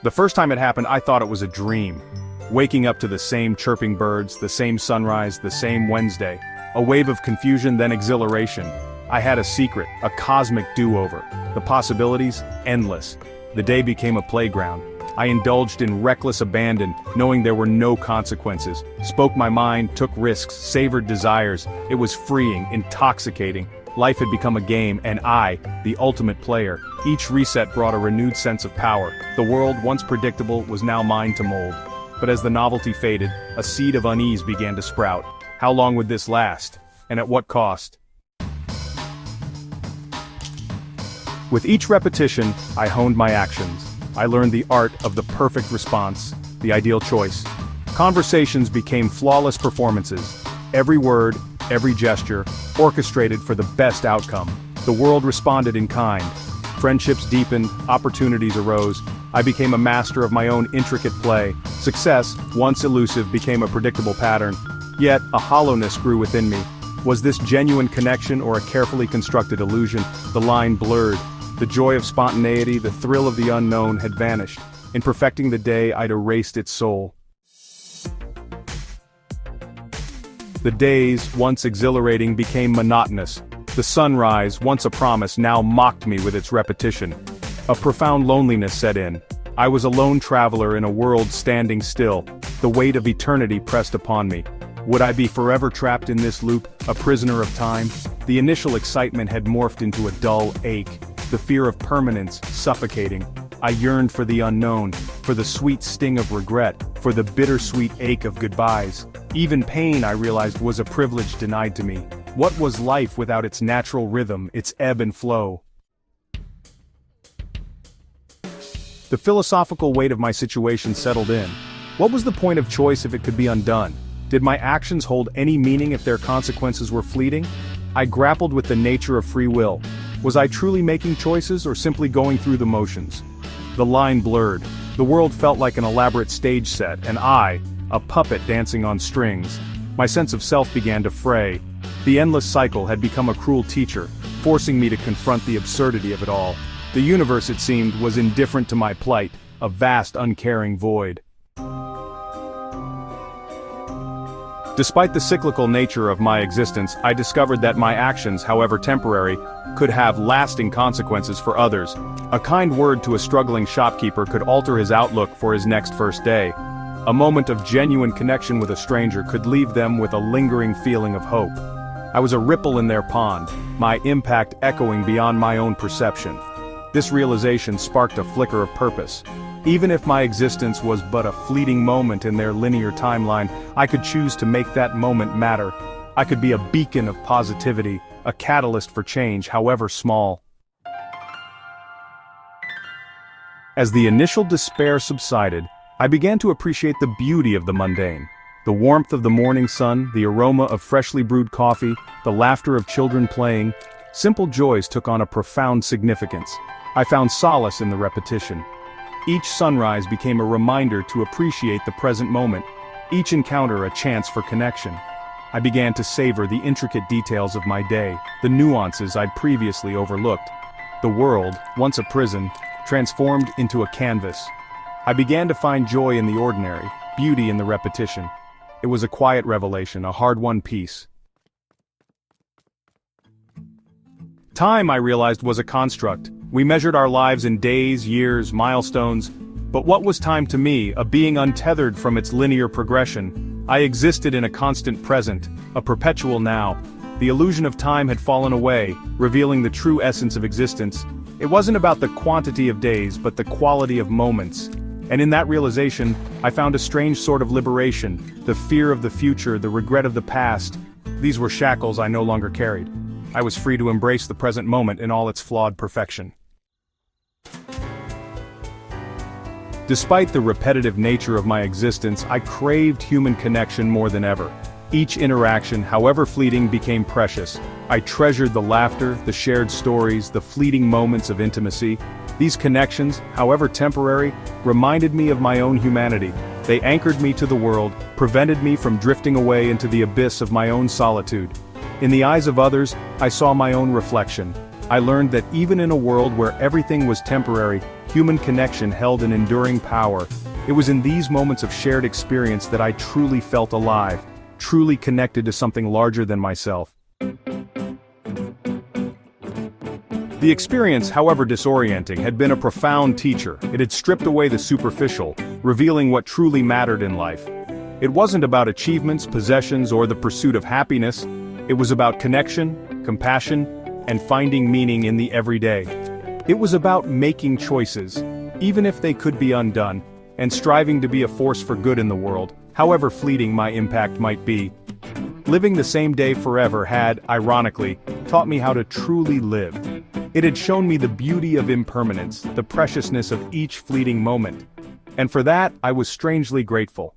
The first time it happened, I thought it was a dream. Waking up to the same chirping birds, the same sunrise, the same Wednesday. A wave of confusion, then exhilaration. I had a secret, a cosmic do-over. The possibilities, endless. The day became a playground. I indulged in reckless abandon, knowing there were no consequences. Spoke my mind, took risks, savored desires. It was freeing, intoxicating. Life had become a game, and I, the ultimate player. Each reset brought a renewed sense of power. The world, once predictable, was now mine to mold. But as the novelty faded, a seed of unease began to sprout. How long would this last? And at what cost? With each repetition, I honed my actions. I learned the art of the perfect response, the ideal choice. Conversations became flawless performances. Every word, every gesture, orchestrated for the best outcome. The world responded in kind. Friendships deepened, opportunities arose. I became a master of my own intricate play. Success, once elusive, became a predictable pattern. Yet, a hollowness grew within me. Was this genuine connection or a carefully constructed illusion? The line blurred. The joy of spontaneity, the thrill of the unknown had vanished. In perfecting the day, I'd erased its soul. The days, once exhilarating, became monotonous. The sunrise, once a promise, now mocked me with its repetition. A profound loneliness set in. I was a lone traveler in a world standing still. The weight of eternity pressed upon me. Would I be forever trapped in this loop, a prisoner of time? The initial excitement had morphed into a dull ache. The fear of permanence, suffocating. I yearned for the unknown, for the sweet sting of regret, for the bittersweet ache of goodbyes. Even pain, I realized, was a privilege denied to me. What was life without its natural rhythm, its ebb and flow? The philosophical weight of my situation settled in. What was the point of choice if it could be undone? Did my actions hold any meaning if their consequences were fleeting? I grappled with the nature of free will. Was I truly making choices or simply going through the motions? The line blurred. The world felt like an elaborate stage set, and I, a puppet dancing on strings. My sense of self began to fray. The endless cycle had become a cruel teacher, forcing me to confront the absurdity of it all. The universe, it seemed, was indifferent to my plight, a vast uncaring void. Despite the cyclical nature of my existence, I discovered that my actions, however temporary, could have lasting consequences for others. A kind word to a struggling shopkeeper could alter his outlook for his next first day. A moment of genuine connection with a stranger could leave them with a lingering feeling of hope. I was a ripple in their pond, my impact echoing beyond my own perception. This realization sparked a flicker of purpose. Even if my existence was but a fleeting moment in their linear timeline, I could choose to make that moment matter. I could be a beacon of positivity, a catalyst for change, however small. As the initial despair subsided, I began to appreciate the beauty of the mundane. The warmth of the morning sun, the aroma of freshly brewed coffee, the laughter of children playing. Simple joys took on a profound significance. I found solace in the repetition. Each sunrise became a reminder to appreciate the present moment, each encounter a chance for connection. I began to savor the intricate details of my day, the nuances I'd previously overlooked. The world, once a prison, transformed into a canvas. I began to find joy in the ordinary, beauty in the repetition. It was a quiet revelation, a hard-won peace. Time, I realized, was a construct. We measured our lives in days, years, milestones. But what was time to me, a being untethered from its linear progression? I existed in a constant present, a perpetual now. The illusion of time had fallen away, revealing the true essence of existence. It wasn't about the quantity of days, but the quality of moments. And in that realization, I found a strange sort of liberation, the fear of the future, the regret of the past. These were shackles I no longer carried. I was free to embrace the present moment in all its flawed perfection. Despite the repetitive nature of my existence, I craved human connection more than ever. Each interaction, however fleeting, became precious. I treasured the laughter, the shared stories, the fleeting moments of intimacy. These connections, however temporary, reminded me of my own humanity. They anchored me to the world, prevented me from drifting away into the abyss of my own solitude. In the eyes of others, I saw my own reflection. I learned that even in a world where everything was temporary, human connection held an enduring power. It was in these moments of shared experience that I truly felt alive, truly connected to something larger than myself. The experience, however disorienting, had been a profound teacher. It had stripped away the superficial, revealing what truly mattered in life. It wasn't about achievements, possessions, or the pursuit of happiness. It was about connection, compassion, and finding meaning in the everyday. It was about making choices, even if they could be undone, and striving to be a force for good in the world, however fleeting my impact might be. Living the same day forever had, ironically, taught me how to truly live. It had shown me the beauty of impermanence, the preciousness of each fleeting moment. And for that, I was strangely grateful.